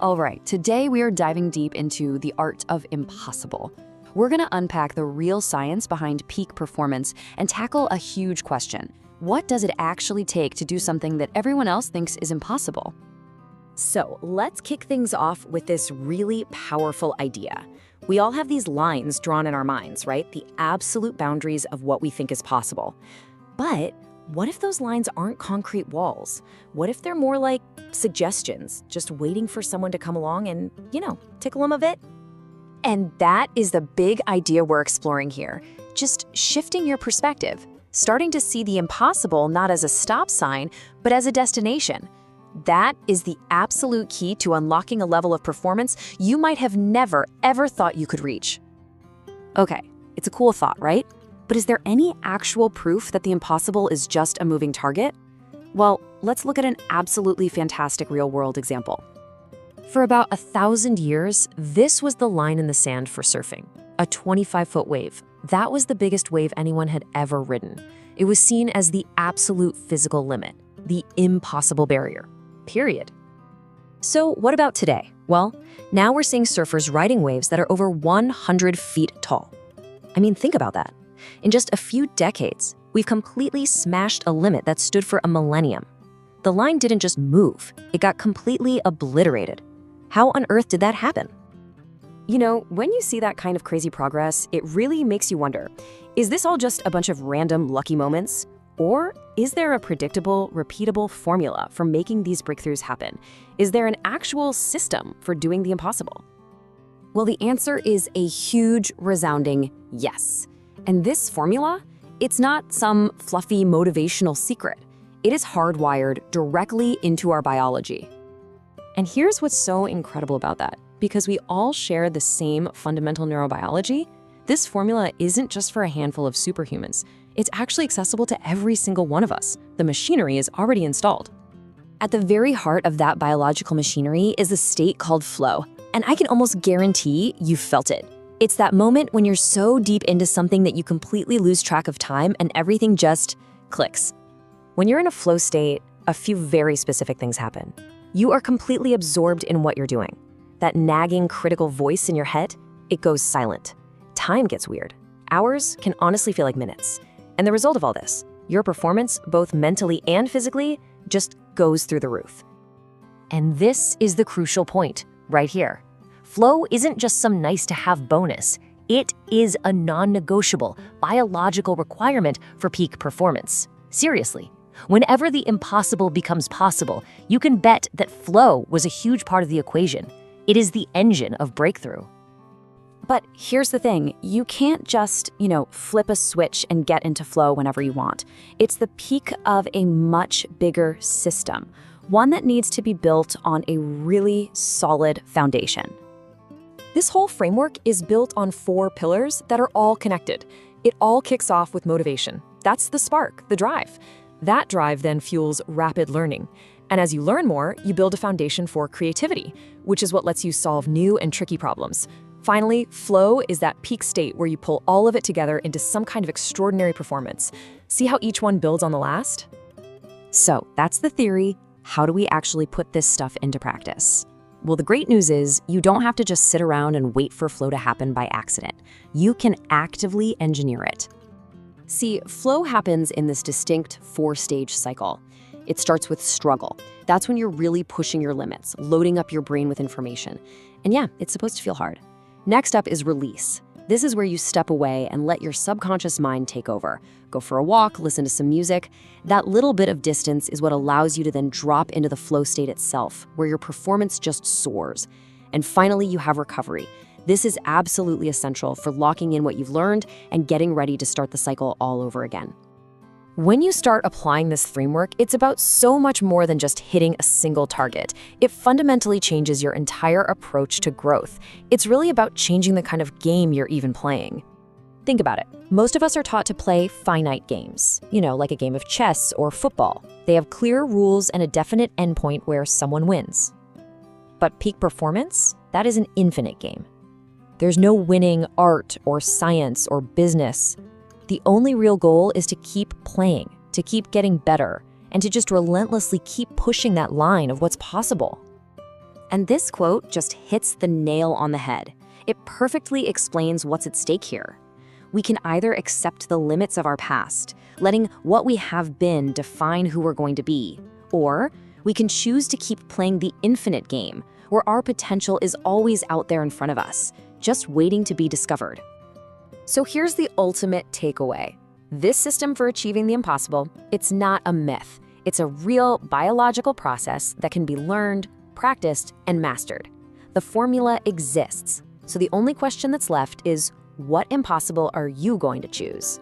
All right, today we are diving deep into the art of impossible. We're going to unpack the real science behind peak performance and tackle a huge question. What does it actually take to do something that everyone else thinks is impossible? So let's kick things off with this really powerful idea. We all have these lines drawn in our minds, right? The absolute boundaries of what we think is possible. But what if those lines aren't concrete walls? What if they're more like suggestions, just waiting for someone to come along and, tickle them a bit? And that is the big idea we're exploring here. Just shifting your perspective, starting to see the impossible not as a stop sign, but as a destination. That is the absolute key to unlocking a level of performance you might have never, ever thought you could reach. Okay, it's a cool thought, right? But is there any actual proof that the impossible is just a moving target? Well, let's look at an absolutely fantastic real-world example. For about 1,000 years, this was the line in the sand for surfing, a 25-foot wave. That was the biggest wave anyone had ever ridden. It was seen as the absolute physical limit, the impossible barrier, period. So what about today? Well, now we're seeing surfers riding waves that are over 100 feet tall. I mean, think about that. In just a few decades, we've completely smashed a limit that stood for a millennium. The line didn't just move, it got completely obliterated. How on earth did that happen? When you see that kind of crazy progress, it really makes you wonder, is this all just a bunch of random lucky moments? Or is there a predictable, repeatable formula for making these breakthroughs happen? Is there an actual system for doing the impossible? Well, the answer is a huge, resounding yes. And this formula, it's not some fluffy motivational secret. It is hardwired directly into our biology. And here's what's so incredible about that. Because we all share the same fundamental neurobiology, this formula isn't just for a handful of superhumans. It's actually accessible to every single one of us. The machinery is already installed. At the very heart of that biological machinery is a state called flow. And I can almost guarantee you felt it. It's that moment when you're so deep into something that you completely lose track of time and everything just clicks. When you're in a flow state, a few very specific things happen. You are completely absorbed in what you're doing. That nagging critical voice in your head, it goes silent. Time gets weird. Hours can honestly feel like minutes. And the result of all this, your performance, both mentally and physically, just goes through the roof. And this is the crucial point, right here. Flow isn't just some nice-to-have bonus. It is a non-negotiable biological requirement for peak performance. Seriously, whenever the impossible becomes possible, you can bet that flow was a huge part of the equation. It is the engine of breakthrough. But here's the thing, you can't just, flip a switch and get into flow whenever you want. It's the peak of a much bigger system, one that needs to be built on a really solid foundation. This whole framework is built on 4 pillars that are all connected. It all kicks off with motivation. That's the spark, the drive. That drive then fuels rapid learning. And as you learn more, you build a foundation for creativity, which is what lets you solve new and tricky problems. Finally, flow is that peak state where you pull all of it together into some kind of extraordinary performance. See how each one builds on the last? So that's the theory. How do we actually put this stuff into practice? Well, the great news is you don't have to just sit around and wait for flow to happen by accident. You can actively engineer it. See, flow happens in this distinct 4-stage cycle. It starts with struggle. That's when you're really pushing your limits, loading up your brain with information. And yeah, it's supposed to feel hard. Next up is release. This is where you step away and let your subconscious mind take over. Go for a walk, listen to some music. That little bit of distance is what allows you to then drop into the flow state itself, where your performance just soars. And finally, you have recovery. This is absolutely essential for locking in what you've learned and getting ready to start the cycle all over again. When you start applying this framework, it's about so much more than just hitting a single target. It fundamentally changes your entire approach to growth. It's really about changing the kind of game you're even playing. Think about it. Most of us are taught to play finite games, like a game of chess or football. They have clear rules and a definite endpoint where someone wins. But peak performance, that is an infinite game. There's no winning art or science or business. The only real goal is to keep playing, to keep getting better, and to just relentlessly keep pushing that line of what's possible. And this quote just hits the nail on the head. It perfectly explains what's at stake here. We can either accept the limits of our past, letting what we have been define who we're going to be, or we can choose to keep playing the infinite game, where our potential is always out there in front of us, just waiting to be discovered. So here's the ultimate takeaway. This system for achieving the impossible, it's not a myth. It's a real biological process that can be learned, practiced, and mastered. The formula exists, so the only question that's left is, what impossible are you going to choose?